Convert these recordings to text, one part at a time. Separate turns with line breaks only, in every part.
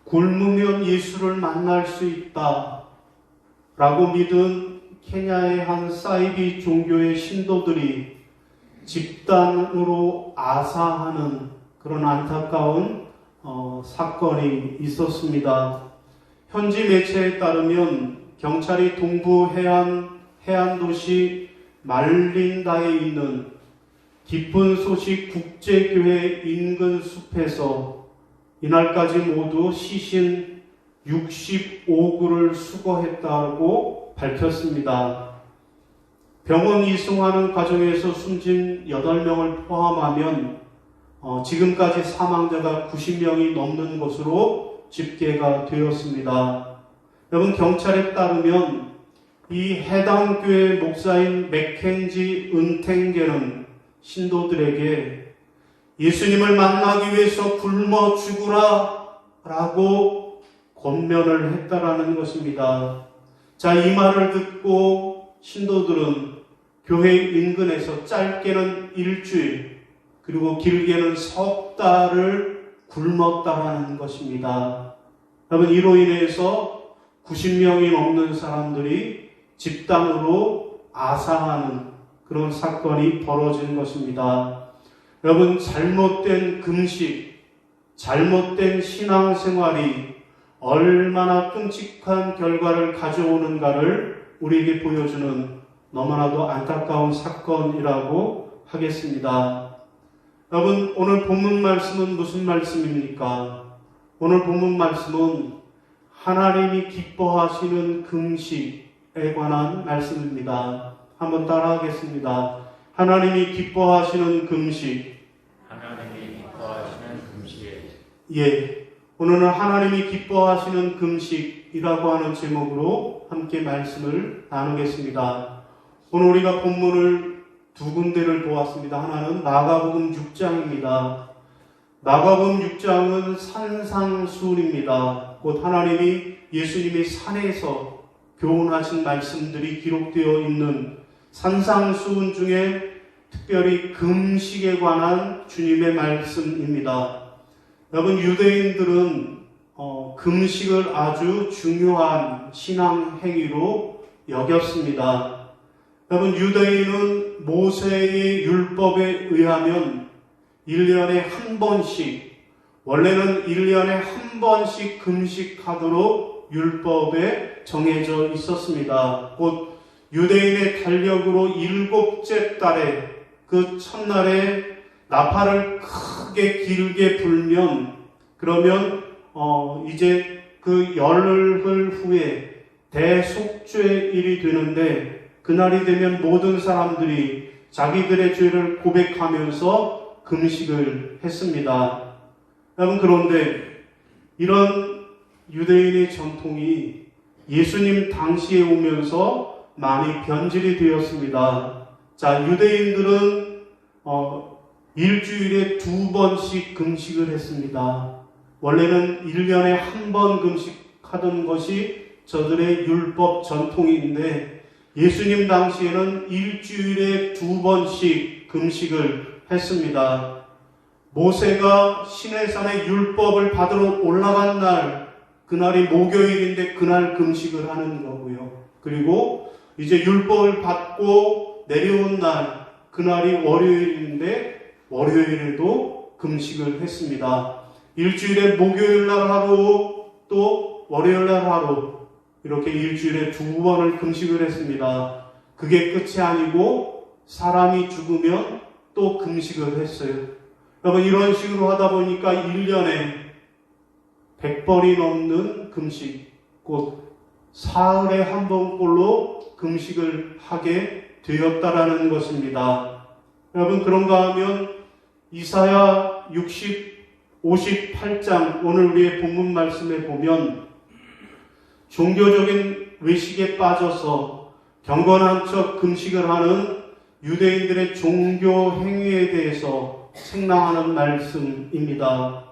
굶으면 예수를 만날 수 있다 라고 믿은 케냐의 한 사이비 종교의 신도들이 집단으로 아사하는 그런 안타까운 사건이 있었습니다. 현지 매체에 따르면 경찰이 동부 해안 도시 말린다에 있는 기쁜 소식 국제교회 인근 숲에서 이날까지 모두 시신 65구를 수거했다고 밝혔습니다. 병원 이송하는 과정에서 숨진 8명을 포함하면 지금까지 사망자가 90명이 넘는 것으로 집계가 되었습니다. 여러분, 경찰에 따르면 이 해당 교회 목사인 맥켄지 은탱계는 신도들에게 예수님을 만나기 위해서 굶어 죽으라 라고 권면을 했다라는 것입니다. 자, 이 말을 듣고 신도들은 교회 인근에서 짧게는 일주일, 그리고 길게는 석 달을 굶었다라는 것입니다. 여러분, 이로 인해서 90명이 넘는 사람들이 집단으로 아사하는 그런 사건이 벌어진 것입니다. 여러분, 잘못된 금식, 잘못된 신앙생활이 얼마나 끔찍한 결과를 가져오는가를 우리에게 보여주는 너무나도 안타까운 사건이라고 하겠습니다. 여러분, 오늘 본문 말씀은 무슨 말씀입니까? 오늘 본문 말씀은 하나님이 기뻐하시는 금식에 관한 말씀입니다. 한번 따라하겠습니다. 하나님이 기뻐하시는 금식.
하나님이 기뻐하시는 금식에.
예, 오늘은 하나님이 기뻐하시는 금식이라고 하는 제목으로 함께 말씀을 나누겠습니다. 오늘 우리가 본문을 두 군데를 보았습니다. 하나는 마가복음 6장입니다. 마가복음 6장은 산상수훈입니다. 곧 하나님이 예수님이 산에서 교훈하신 말씀들이 기록되어 있는 산상수훈 중에 특별히 금식에 관한 주님의 말씀입니다. 여러분, 유대인들은 금식을 아주 중요한 신앙 행위로 여겼습니다. 여러분, 유대인은 모세의 율법에 의하면 1년에 한 번씩, 원래는 1년에 한 번씩 금식하도록 율법에 정해져 있었습니다. 곧 유대인의 달력으로 7째 달에 그 첫날에 나팔을 크게 길게 불면, 그러면 이제 그 열흘 후에 대속죄일이 되는데, 그날이 되면 모든 사람들이 자기들의 죄를 고백하면서 금식을 했습니다. 여러분, 그런데 이런 유대인의 전통이 예수님 당시에 오면서 많이 변질이 되었습니다. 자, 유대인들은 일주일에 2번씩 금식을 했습니다. 원래는 1년에 한 번 금식하던 것이 저들의 율법 전통인데, 예수님 당시에는 일주일에 2번씩 금식을 했습니다. 모세가 시내산에 율법을 받으러 올라간 날, 그날이 목요일인데 그날 금식을 하는 거고요. 그리고 이제 율법을 받고 내려온 날, 그날이 월요일인데 월요일에도 금식을 했습니다. 일주일에 목요일 날 하루, 또 월요일 날 하루, 이렇게 일주일에 2번을 금식을 했습니다. 그게 끝이 아니고 사람이 죽으면 또 금식을 했어요. 여러분, 이런 식으로 하다 보니까 1년에 100번이 넘는 금식, 곧 사흘에 한 번꼴로 금식을 하게 되었다라는 것입니다. 여러분, 그런가 하면 이사야 58장, 오늘 우리의 본문 말씀에 보면 종교적인 외식에 빠져서 경건한 척 금식을 하는 유대인들의 종교 행위에 대해서 책망하는 말씀입니다.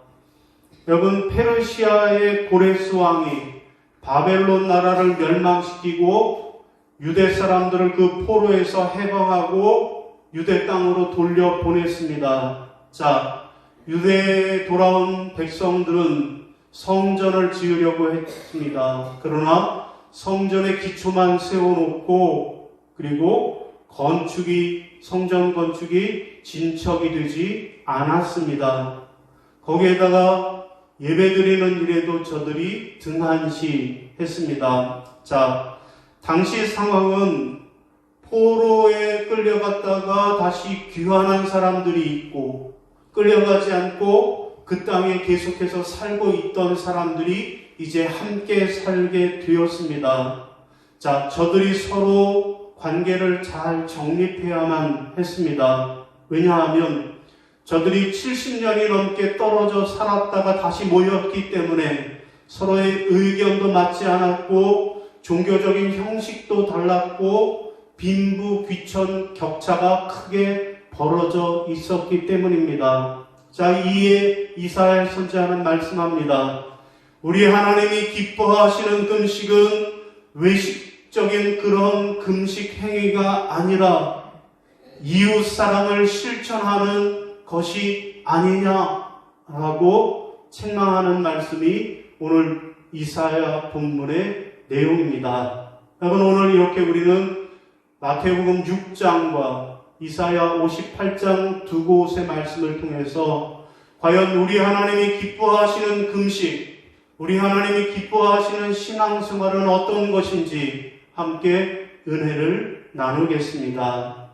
여러분, 페르시아의 고레스 왕이 바벨론 나라를 멸망시키고 유대 사람들을 그 포로에서 해방하고 유대 땅으로 돌려보냈습니다. 자, 유대에 돌아온 백성들은 성전을 지으려고 했습니다. 그러나 성전의 기초만 세워놓고 그리고 성전 건축이 진척이 되지 않았습니다. 거기에다가 예배드리는 일에도 저들이 등한시했습니다. 자, 당시 상황은 포로에 끌려갔다가 다시 귀환한 사람들이 있고 끌려가지 않고 그 땅에 계속해서 살고 있던 사람들이 이제 함께 살게 되었습니다. 자, 저들이 서로 관계를 잘 정립해야만 했습니다. 왜냐하면 저들이 70년이 넘게 떨어져 살았다가 다시 모였기 때문에 서로의 의견도 맞지 않았고 종교적인 형식도 달랐고 빈부귀천 격차가 크게 벌어져 있었기 때문입니다. 자, 이에 이사야 선지자는 말씀합니다. 우리 하나님이 기뻐하시는 금식은 외식적인 그런 금식 행위가 아니라 이웃 사랑을 실천하는 것이 아니냐라고 책망하는 말씀이 오늘 이사야 본문의 내용입니다. 여러분, 오늘 이렇게 우리는 마태복음 6장과 이사야 58장 두 곳의 말씀을 통해서 과연 우리 하나님이 기뻐하시는 금식, 우리 하나님이 기뻐하시는 신앙생활은 어떤 것인지 함께 은혜를 나누겠습니다.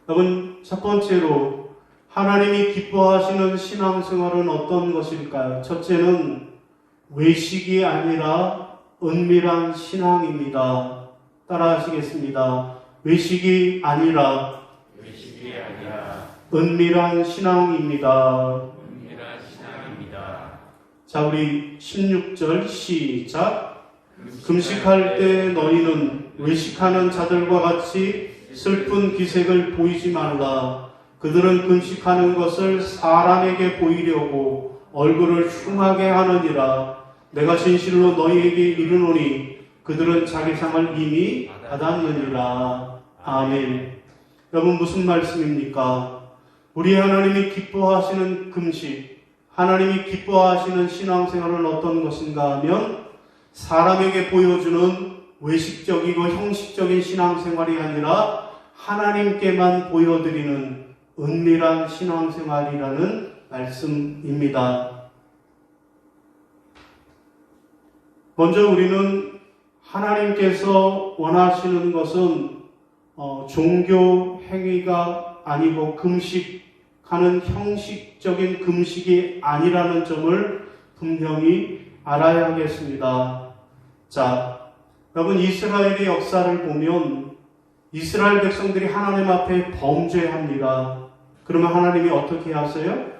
여러분, 첫 번째로 하나님이 기뻐하시는 신앙생활은 어떤 것일까요? 첫째는 외식이 아니라 은밀한 신앙입니다. 따라 하시겠습니다. 외식이 아니라 은밀한 신앙입니다. 자, 우리 16절 시작. 금식할 때 너희는 외식하는 자들과 같이 슬픈 기색을 보이지 말라. 그들은 금식하는 것을 사람에게 보이려고 얼굴을 흉하게 하느니라. 내가 진실로 너희에게 이르노니 그들은 자기 상을 이미 받았느니라. 아멘. 여러분, 무슨 말씀입니까? 우리 하나님이 기뻐하시는 금식, 하나님이 기뻐하시는 신앙생활은 어떤 것인가 하면 사람에게 보여주는 외식적이고 형식적인 신앙생활이 아니라 하나님께만 보여드리는 은밀한 신앙생활이라는 말씀입니다. 먼저 우리는 하나님께서 원하시는 것은 종교 행위가 아니고 금식하는 형식적인 금식이 아니라는 점을 분명히 알아야 하겠습니다. 자, 여러분, 이스라엘의 역사를 보면 이스라엘 백성들이 하나님 앞에 범죄합니다. 그러면 하나님이 어떻게 하세요?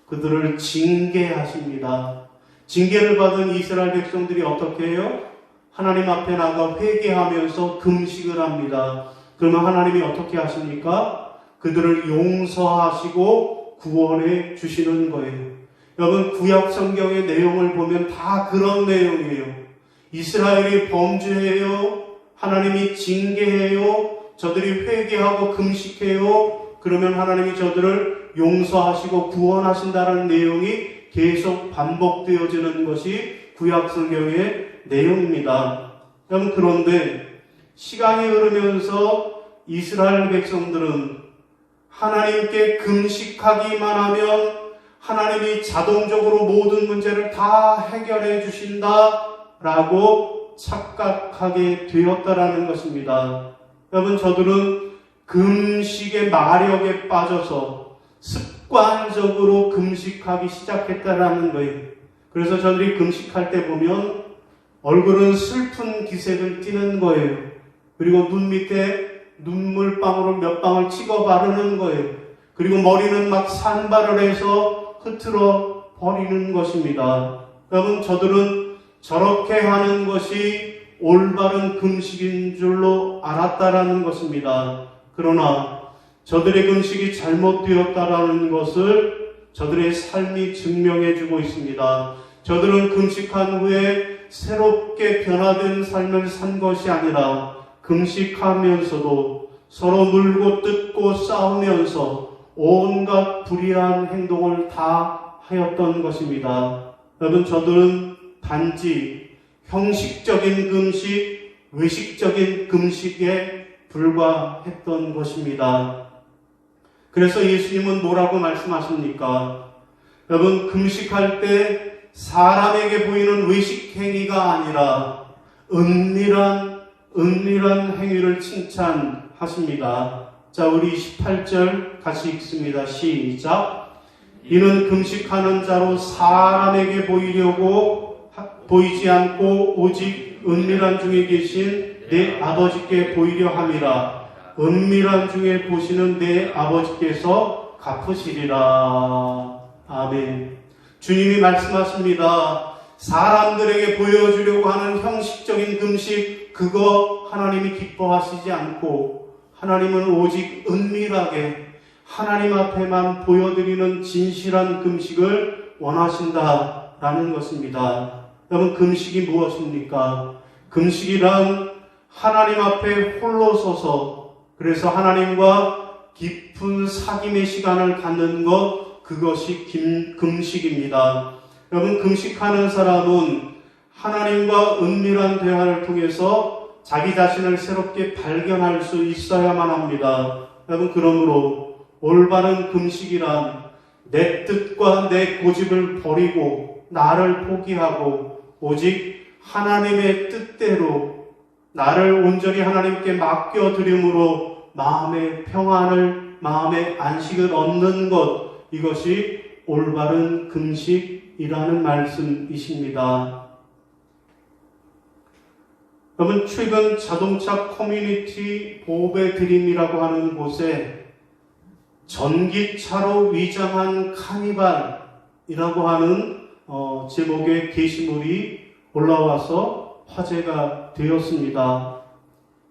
그들을 징계하십니다. 징계를 받은 이스라엘 백성들이 어떻게 해요? 하나님 앞에 나가 회개하면서 금식을 합니다. 그러면 하나님이 어떻게 하십니까? 그들을 용서하시고 구원해 주시는 거예요. 여러분, 구약 성경의 내용을 보면 다 그런 내용이에요. 이스라엘이 범죄해요. 하나님이 징계해요. 저들이 회개하고 금식해요. 그러면 하나님이 저들을 용서하시고 구원하신다는 내용이 계속 반복되어지는 것이 구약 성경의 내용입니다. 여러분, 그런데 시간이 흐르면서 이스라엘 백성들은 하나님께 금식하기만 하면 하나님이 자동적으로 모든 문제를 다 해결해 주신다라고 착각하게 되었다라는 것입니다. 여러분, 저들은 금식의 마력에 빠져서 습관적으로 금식하기 시작했다라는 거예요. 그래서 저들이 금식할 때 보면 얼굴은 슬픈 기색을 띠는 거예요. 그리고 눈 밑에 눈물방울을 몇 방울 찍어 바르는 거예요. 그리고 머리는 막 산발을 해서 흐트러 버리는 것입니다. 여러분, 저들은 저렇게 하는 것이 올바른 금식인 줄로 알았다라는 것입니다. 그러나 저들의 금식이 잘못되었다라는 것을 저들의 삶이 증명해 주고 있습니다. 저들은 금식한 후에 새롭게 변화된 삶을 산 것이 아니라 금식하면서도 서로 물고 뜯고 싸우면서 온갖 불의한 행동을 다 하였던 것입니다. 여러분, 저들은 단지 형식적인 금식, 외식적인 금식에 불과했던 것입니다. 그래서 예수님은 뭐라고 말씀하십니까? 여러분, 금식할 때 사람에게 보이는 외식 행위가 아니라 은밀한 행위를 칭찬하십니다. 자, 우리 18절 같이 읽습니다. 시작. 이는 금식하는 자로 사람에게 보이지 않고 오직 은밀한 중에 계신 내 아버지께 보이려 함이라. 은밀한 중에 보시는 내 아버지께서 갚으시리라. 아멘. 주님이 말씀하십니다. 사람들에게 보여주려고 하는 형식적인 금식, 그거 하나님이 기뻐하시지 않고 하나님은 오직 은밀하게 하나님 앞에만 보여드리는 진실한 금식을 원하신다라는 것입니다. 여러분, 금식이 무엇입니까? 금식이란 하나님 앞에 홀로 서서 그래서 하나님과 깊은 사귐의 시간을 갖는 것, 그것이 금식입니다. 여러분, 금식하는 사람은 하나님과 은밀한 대화를 통해서 자기 자신을 새롭게 발견할 수 있어야만 합니다. 여러분, 그러므로 올바른 금식이란 내 뜻과 내 고집을 버리고 나를 포기하고 오직 하나님의 뜻대로 나를 온전히 하나님께 맡겨드림으로 마음의 평안을, 마음의 안식을 얻는 것, 이것이 올바른 금식이라는 말씀이십니다. 여러분, 최근 자동차 커뮤니티 보배 드림이라고 하는 곳에 전기차로 위장한 카니발이라고 하는 제목의 게시물이 올라와서 화제가 되었습니다.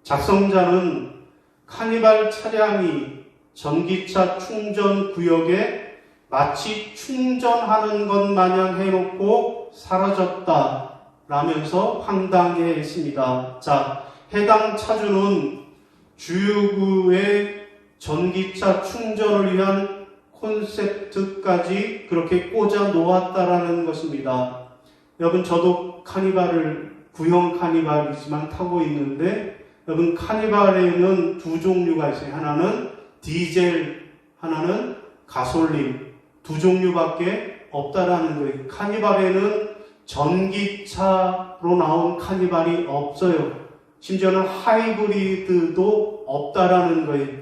작성자는 카니발 차량이 전기차 충전 구역에 마치 충전하는 것 마냥 해놓고 사라졌다 라면서 황당해 했습니다. 자, 해당 차주는 주유구에 전기차 충전을 위한 콘셉트까지 그렇게 꽂아 놓았다라는 것입니다. 여러분, 저도 구형 카니발이지만 타고 있는데, 여러분, 카니발에는 두 종류가 있어요. 하나는 디젤, 하나는 가솔린. 두 종류밖에 없다라는 거예요. 카니발에는 전기차로 나온 카니발이 없어요. 심지어는 하이브리드도 없다라는 거예요.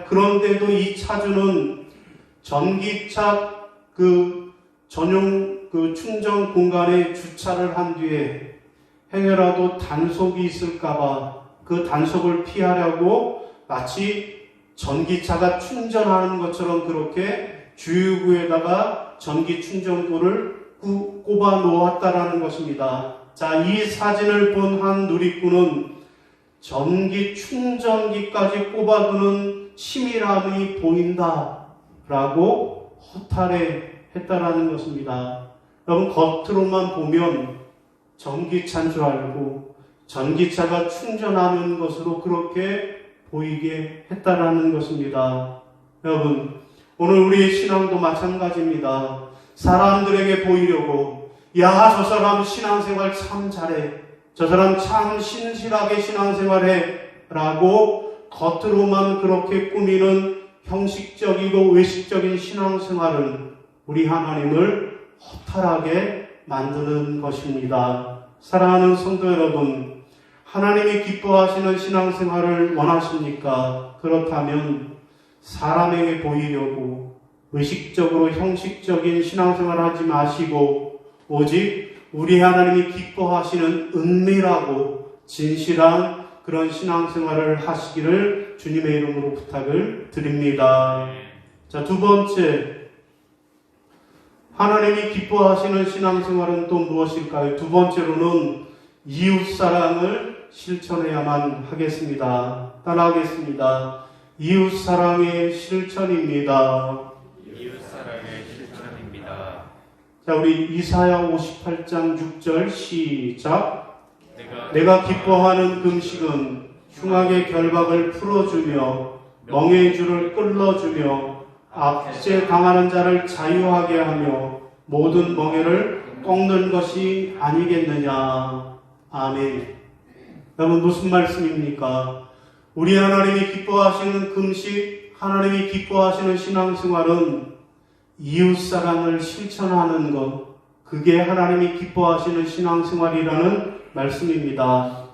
그런데도 이 차주는 전기차 전용 충전 공간에 주차를 한 뒤에 행여라도 단속이 있을까봐 그 단속을 피하려고 마치 전기차가 충전하는 것처럼 그렇게 주유구에다가 전기 충전구를 꼽아 놓았다라는 것입니다. 자, 이 사진을 본 한 누리꾼은 전기 충전기까지 꼽아두는 치밀함이 보인다라고 허탈해 했다라는 것입니다. 여러분, 겉으로만 보면 전기차인 줄 알고 전기차가 충전하는 것으로 그렇게 보이게 했다라는 것입니다. 여러분, 오늘 우리의 신앙도 마찬가지입니다. 사람들에게 보이려고, 야, 저 사람 신앙생활 참 잘해, 저 사람 참 신실하게 신앙생활해 라고 겉으로만 그렇게 꾸미는 형식적이고 외식적인 신앙생활은 우리 하나님을 허탈하게 만드는 것입니다. 사랑하는 성도 여러분, 하나님이 기뻐하시는 신앙생활을 원하십니까? 그렇다면 사람에게 보이려고 의식적으로 형식적인 신앙생활을 하지 마시고 오직 우리 하나님이 기뻐하시는 은밀하고 진실한 그런 신앙생활을 하시기를 주님의 이름으로 부탁을 드립니다. 자, 두 번째, 하나님이 기뻐하시는 신앙생활은 또 무엇일까요? 두 번째로는 이웃사랑을 실천해야만 하겠습니다. 따라하겠습니다. 이웃사랑의 실천입니다.
이웃사랑의 실천입니다.
자, 우리 이사야 58장 6절 시작. 내가 기뻐하는 금식은 흉악의 결박을 풀어주며 멍에의 줄을 끌어주며 압제 당하는 자를 자유하게 하며 모든 멍에를 꺾는 것이 아니겠느냐. 아멘. 여러분, 무슨 말씀입니까? 우리 하나님이 기뻐하시는 금식, 하나님이 기뻐하시는 신앙생활은 이웃사랑을 실천하는 것, 그게 하나님이 기뻐하시는 신앙생활이라는 말씀입니다.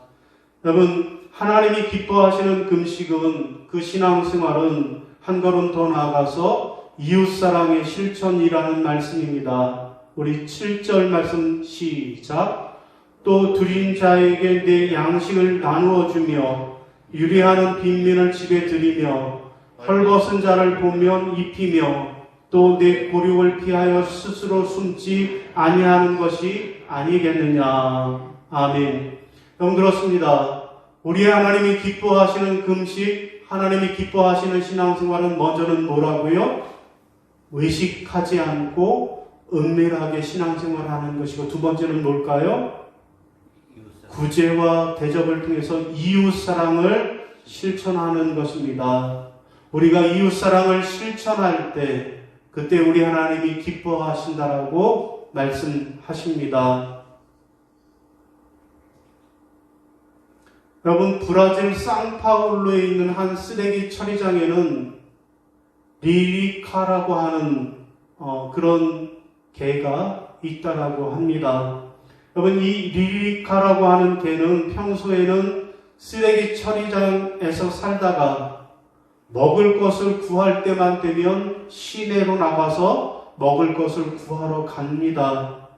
여러분, 하나님이 기뻐하시는 금식은, 그 신앙생활은 한 걸음 더 나아가서 이웃사랑의 실천이라는 말씀입니다. 우리 7절 말씀 시작. 또 드린 자에게 내 양식을 나누어 주며 유리하는 빈민을 집에 들이며 헐벗은 자를 보면 입히며 또 내 고륙을 피하여 스스로 숨지 아니하는 것이 아니겠느냐. 아멘. 여러분, 그렇습니다. 우리 하나님이 기뻐하시는 금식, 하나님이 기뻐하시는 신앙생활은 먼저는 뭐라고요? 의식하지 않고 은밀하게 신앙생활하는 것이고, 두 번째는 뭘까요? 구제와 대접을 통해서 이웃사랑을 실천하는 것입니다. 우리가 이웃사랑을 실천할 때 그때 우리 하나님이 기뻐하신다라고 말씀하십니다. 여러분, 브라질 상파울루에 있는 한 쓰레기 처리장에는 리리카라고 하는 그런 개가 있다라고 합니다. 여러분, 이 리리카라고 하는 개는 평소에는 쓰레기 처리장에서 살다가 먹을 것을 구할 때만 되면 시내로 나가서 먹을 것을 구하러 갑니다.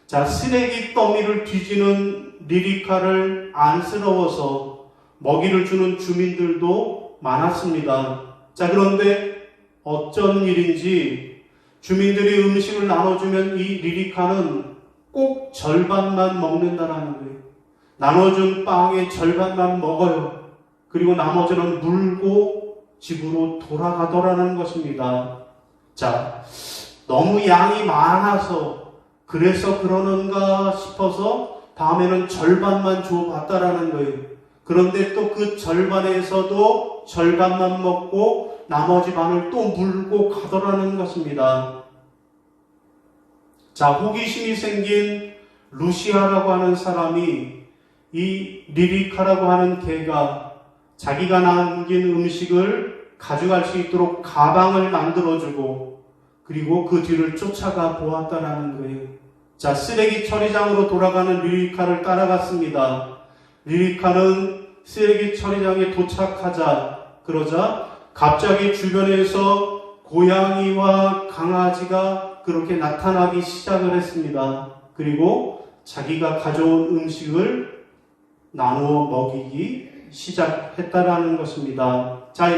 자, 쓰레기 더미를 뒤지는 리리카를 안쓰러워서 먹이를 주는 주민들도 많았습니다. 자, 그런데 어쩐 일인지 주민들이 음식을 나눠주면 이 리리카는 꼭 절반만 먹는다라는 거예요. 나눠준 빵의 절반만 먹어요. 그리고 나머지는 물고 집으로 돌아가더라는 것입니다. 자, 너무 양이 많아서 그래서 그러는가 싶어서 다음에는 절반만 줘봤다라는 거예요. 그런데 또 그 절반에서도 절반만 먹고 나머지 반을 또 물고 가더라는 것입니다. 자, 호기심이 생긴 루시아라고 하는 사람이 이 리리카라고 하는 개가 자기가 남긴 음식을 가져갈 수 있도록 가방을 만들어주고 그리고 그 뒤를 쫓아가 보았다라는 거예요. 자, 쓰레기 처리장으로 돌아가는 리리카를 따라갔습니다. 리리카는 쓰레기 처리장에 그러자 갑자기 주변에서 고양이와 강아지가 그렇게 나타나기 시작을 했습니다. 그리고 자기가 가져온 음식을 나누어 먹이기 시작했다라는 것입니다. 자,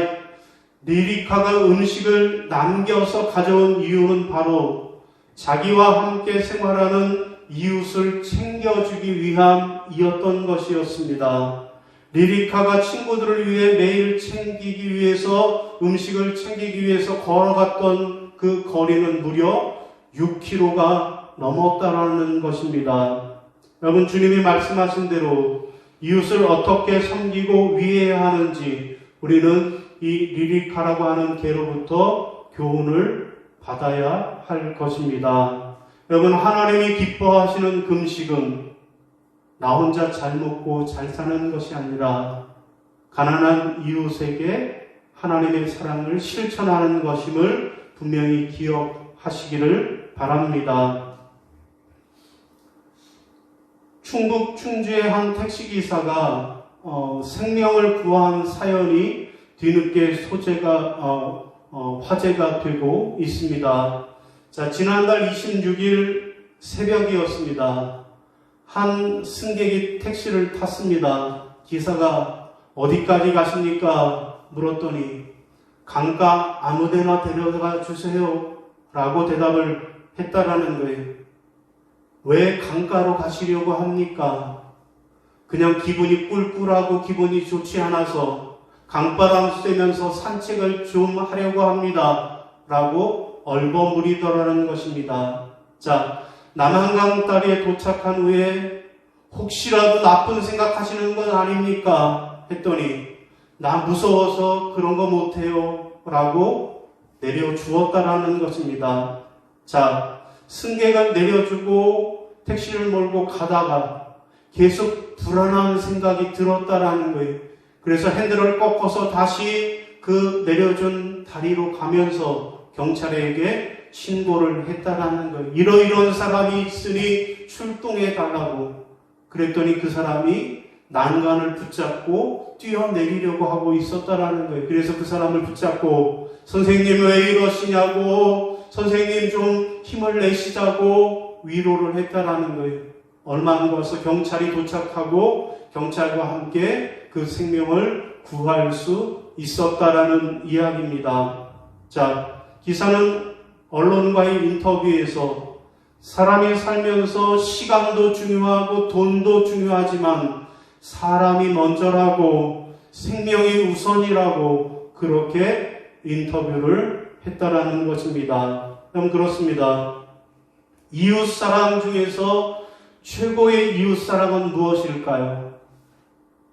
리리카가 음식을 남겨서 가져온 이유는 바로 자기와 함께 생활하는 이웃을 챙겨주기 위함이었던 것이었습니다. 리리카가 친구들을 위해 매일 챙기기 위해서, 음식을 챙기기 위해서 걸어갔던 그 거리는 무려 6km가 넘었다라는 것입니다. 여러분, 주님이 말씀하신 대로 이웃을 어떻게 섬기고 위해야 하는지 우리는 이 리리카라고 하는 개로부터 교훈을 받아야 할 것입니다. 여러분, 하나님이 기뻐하시는 금식은 나 혼자 잘 먹고 잘 사는 것이 아니라 가난한 이웃에게 하나님의 사랑을 실천하는 것임을 분명히 기억하시기를 바랍니다. 충북 충주의 한 택시기사가 생명을 구한 사연이 뒤늦게 화제가 되고 있습니다. 자, 지난달 26일 새벽이었습니다. 한 승객이 택시를 탔습니다. 기사가 어디까지 가십니까? 물었더니 강가 아무데나 데려가 주세요 라고 대답을 했다라는 거예요. 왜 강가로 가시려고 합니까? 그냥 기분이 꿀꿀하고 기분이 좋지 않아서 강바람 쐬면서 산책을 좀 하려고 합니다 라고 얼버무리더라는 것입니다. 자, 남한강 다리에 도착한 후에 혹시라도 나쁜 생각하시는 건 아닙니까? 했더니 나 무서워서 그런 거 못해요 라고 내려주었다라는 것입니다. 자, 승객을 내려주고 택시를 몰고 가다가 계속 불안한 생각이 들었다라는 거예요. 그래서 핸들을 꺾어서 다시 그 내려준 다리로 가면서 경찰에게 신고를 했다라는 거예요. 이러이러한 사람이 있으니 출동해 달라고. 그랬더니 그 사람이 난간을 붙잡고 뛰어내리려고 하고 있었다라는 거예요. 그래서 그 사람을 붙잡고 선생님 왜 이러시냐고, 선생님 좀 힘을 내시자고 위로를 했다라는 거예요. 얼마 안 가서 경찰이 도착하고 경찰과 함께 그 생명을 구할 수 있었다라는 이야기입니다. 자, 기사는 언론과의 인터뷰에서 사람이 살면서 시간도 중요하고 돈도 중요하지만 사람이 먼저라고 생명이 우선이라고 그렇게 인터뷰를 했다라는 것입니다. 그럼 그렇습니다. 이웃사랑 중에서 최고의 이웃사랑은 무엇일까요?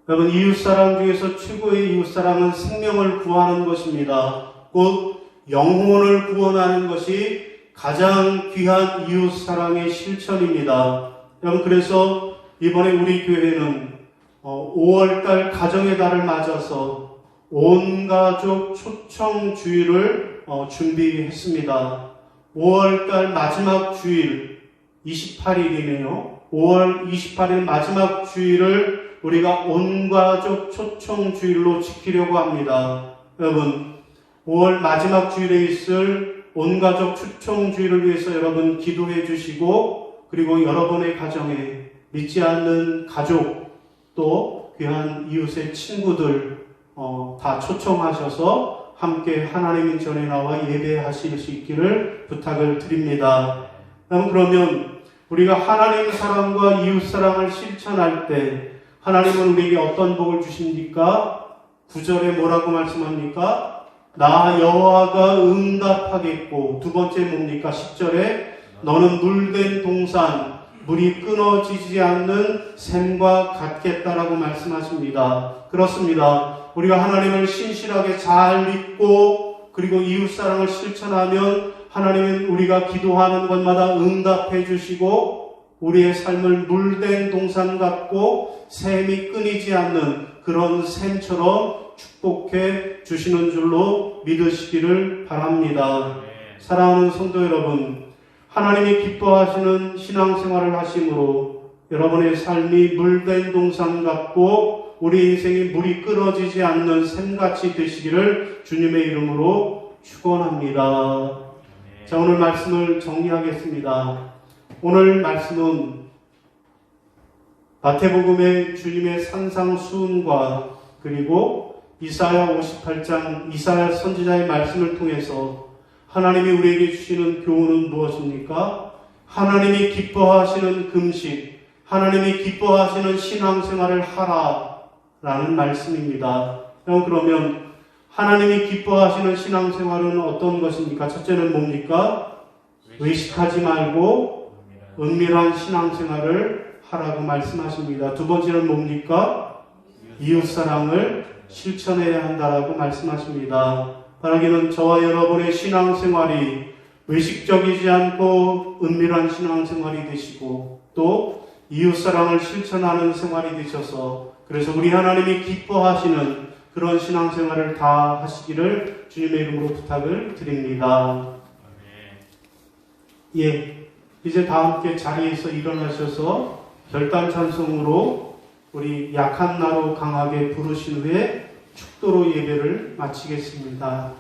여러분, 이웃사랑 중에서 최고의 이웃사랑은 생명을 구하는 것입니다. 곧 영혼을 구원하는 것이 가장 귀한 이웃사랑의 실천입니다. 여러분, 그래서 이번에 우리 교회는 5월달 가정의 달을 맞아서 온 가족 초청 주일을 준비했습니다. 5월달 마지막 주일 28일이네요. 5월 28일 마지막 주일을 우리가 온 가족 초청 주일로 지키려고 합니다. 여러분, 5월 마지막 주일에 있을 온 가족 초청 주일을 위해서 여러분 기도해 주시고, 그리고 여러분의 가정에 믿지 않는 가족 또 귀한 이웃의 친구들 다 초청하셔서 함께 하나님 전에 나와 예배하실 수 있기를 부탁을 드립니다. 그러면 우리가 하나님 사랑과 이웃 사랑을 실천할 때 하나님은 우리에게 어떤 복을 주십니까? 9절에 뭐라고 말씀합니까? 나 여호와가 응답하겠고, 두 번째 뭡니까? 10절에 너는 물된 동산, 물이 끊어지지 않는 샘과 같겠다라고 말씀하십니다. 그렇습니다. 우리가 하나님을 신실하게 잘 믿고 그리고 이웃사랑을 실천하면 하나님은 우리가 기도하는 것마다 응답해 주시고 우리의 삶을 물된 동산 같고 샘이 끊이지 않는 그런 샘처럼 축복해 주시는 줄로 믿으시기를 바랍니다. 사랑하는 성도 여러분, 하나님이 기뻐하시는 신앙생활을 하심으로 여러분의 삶이 물된 동산 같고 우리 인생이 물이 끊어지지 않는 샘같이 되시기를 주님의 이름으로 축원합니다. 자, 오늘 말씀을 정리하겠습니다. 오늘 말씀은 마태복음의 주님의 산상수훈과 그리고 이사야 58장 이사야 선지자의 말씀을 통해서 하나님이 우리에게 주시는 교훈은 무엇입니까? 하나님이 기뻐하시는 금식, 하나님이 기뻐하시는 신앙생활을 하라라는 말씀입니다. 그러면 하나님이 기뻐하시는 신앙생활은 어떤 것입니까? 첫째는 뭡니까? 의식하지 말고 은밀한 신앙생활을 하라고 말씀하십니다. 두 번째는 뭡니까? 이웃사랑을 실천해야 한다라고 말씀하십니다. 바라기는 저와 여러분의 신앙생활이 외식적이지 않고 은밀한 신앙생활이 되시고 또 이웃사랑을 실천하는 생활이 되셔서 그래서 우리 하나님이 기뻐하시는 그런 신앙생활을 다 하시기를 주님의 이름으로 부탁을 드립니다. 예, 이제 다 함께 자리에서 일어나셔서 결단 찬송으로 우리 약한 나로 강하게 부르신 후에 축도로 예배를 마치겠습니다.